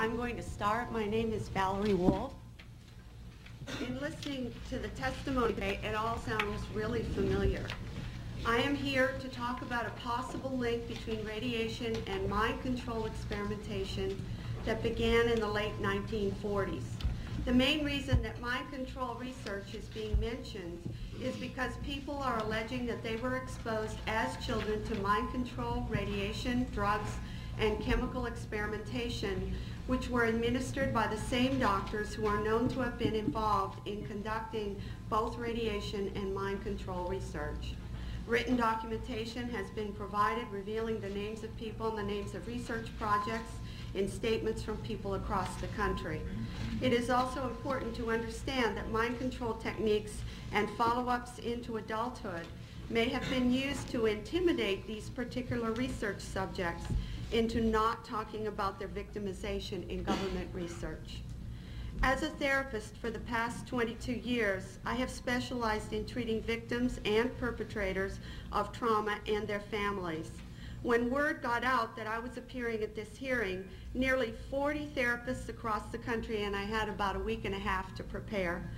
I'm going to start. My name is Valerie Wolf. In listening to the testimony today, it all sounds really familiar. I am here to talk about a possible link between radiation and mind control experimentation that began in the late 1940s. The main reason that mind control research is being mentioned is because people are alleging that they were exposed as children to mind control, radiation, drugs, and chemical experimentation, which were administered by the same doctors who are known to have been involved in conducting both radiation and mind control research. Written documentation has been provided revealing the names of people and the names of research projects in statements from people across the country. It is also important to understand that mind control techniques and follow-ups into adulthood may have been used to intimidate these particular research subjects into not talking about their victimization in government research. As a therapist for the past 22 years, I have specialized in treating victims and perpetrators of trauma and their families. When word got out that I was appearing at this hearing, nearly 40 therapists across the country, and I had about a week and a half to prepare,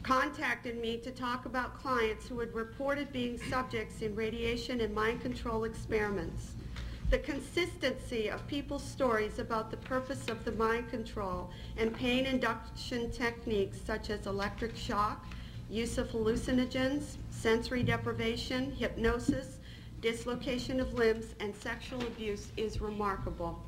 contacted me to talk about clients who had reported being subjects in radiation and mind control experiments. The consistency of people's stories about the purpose of the mind control and pain induction techniques such as electric shock, use of hallucinogens, sensory deprivation, hypnosis, dislocation of limbs, and sexual abuse is remarkable.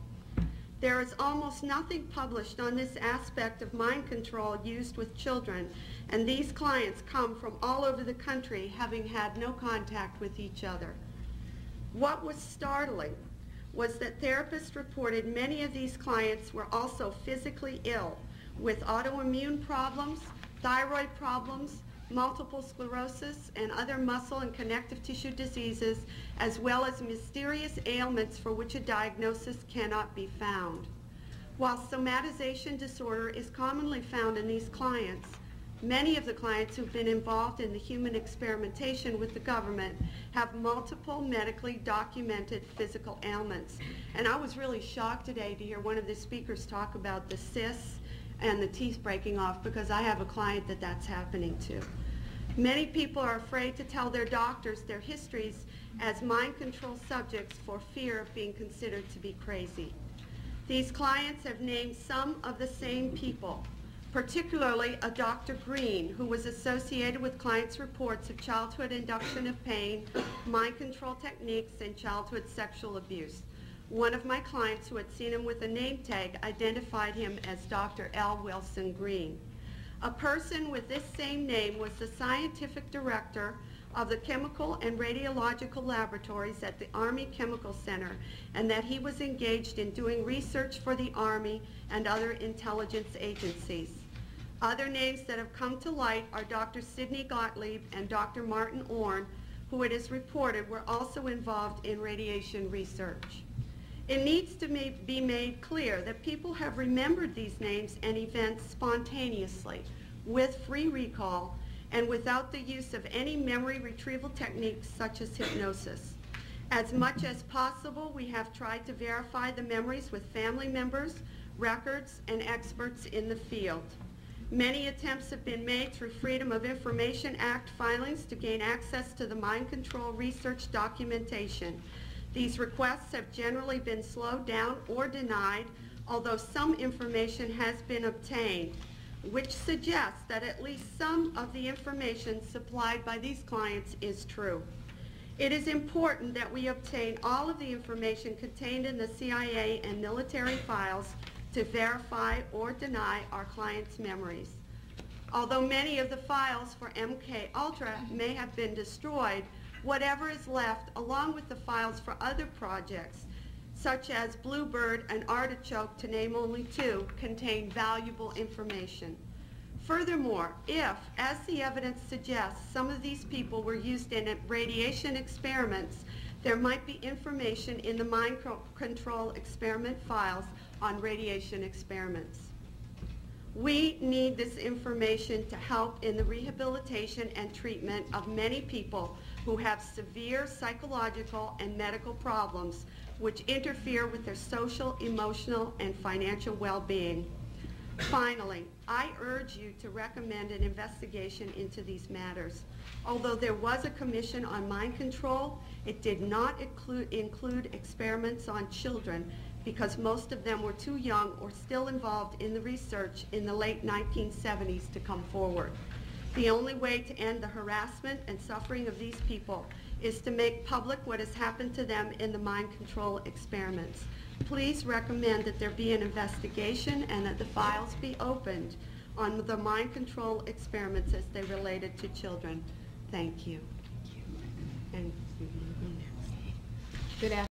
There is almost nothing published on this aspect of mind control used with children, and these clients come from all over the country having had no contact with each other. What was startling was that therapists reported many of these clients were also physically ill with autoimmune problems, thyroid problems, multiple sclerosis, and other muscle and connective tissue diseases, as well as mysterious ailments for which a diagnosis cannot be found. While somatization disorder is commonly found in these clients, many of the clients who've been involved in the human experimentation with the government have multiple medically documented physical ailments. And I was really shocked today to hear one of the speakers talk about the cysts and the teeth breaking off, because I have a client that that's happening to. Many people are afraid to tell their doctors their histories as mind control subjects for fear of being considered to be crazy. These clients have named some of the same people, particularly a Dr. Green, who was associated with clients' reports of childhood induction of pain, mind control techniques, and childhood sexual abuse. One of my clients who had seen him with a name tag identified him as Dr. L. Wilson Green. A person with this same name was the scientific director of the chemical and radiological laboratories at the Army Chemical Center, and that he was engaged in doing research for the Army and other intelligence agencies. Other names that have come to light are Dr. Sidney Gottlieb and Dr. Martin Orn, who it is reported were also involved in radiation research. It needs to be made clear that people have remembered these names and events spontaneously, with free recall, and without the use of any memory retrieval techniques such as hypnosis. As much as possible, we have tried to verify the memories with family members, records, and experts in the field. Many attempts have been made through Freedom of Information Act filings to gain access to the mind control research documentation. These requests have generally been slowed down or denied, although some information has been obtained, which suggests that at least some of the information supplied by these clients is true. It is important that we obtain all of the information contained in the CIA and military files to verify or deny our clients' memories. Although many of the files for MKULTRA may have been destroyed, whatever is left, along with the files for other projects, such as Bluebird and Artichoke, to name only two, contain valuable information. Furthermore, if, as the evidence suggests, some of these people were used in radiation experiments, there might be information in the mind control experiment files on radiation experiments. We need this information to help in the rehabilitation and treatment of many people who have severe psychological and medical problems which interfere with their social, emotional, and financial well-being. Finally, I urge you to recommend an investigation into these matters. Although there was a commission on mind control, it did not include experiments on children because most of them were too young or still involved in the research in the late 1970s to come forward. The only way to end the harassment and suffering of these people is to make public what has happened to them in the mind control experiments. Please recommend that there be an investigation and that the files be opened on the mind control experiments as they related to children. Thank you. And Good afternoon.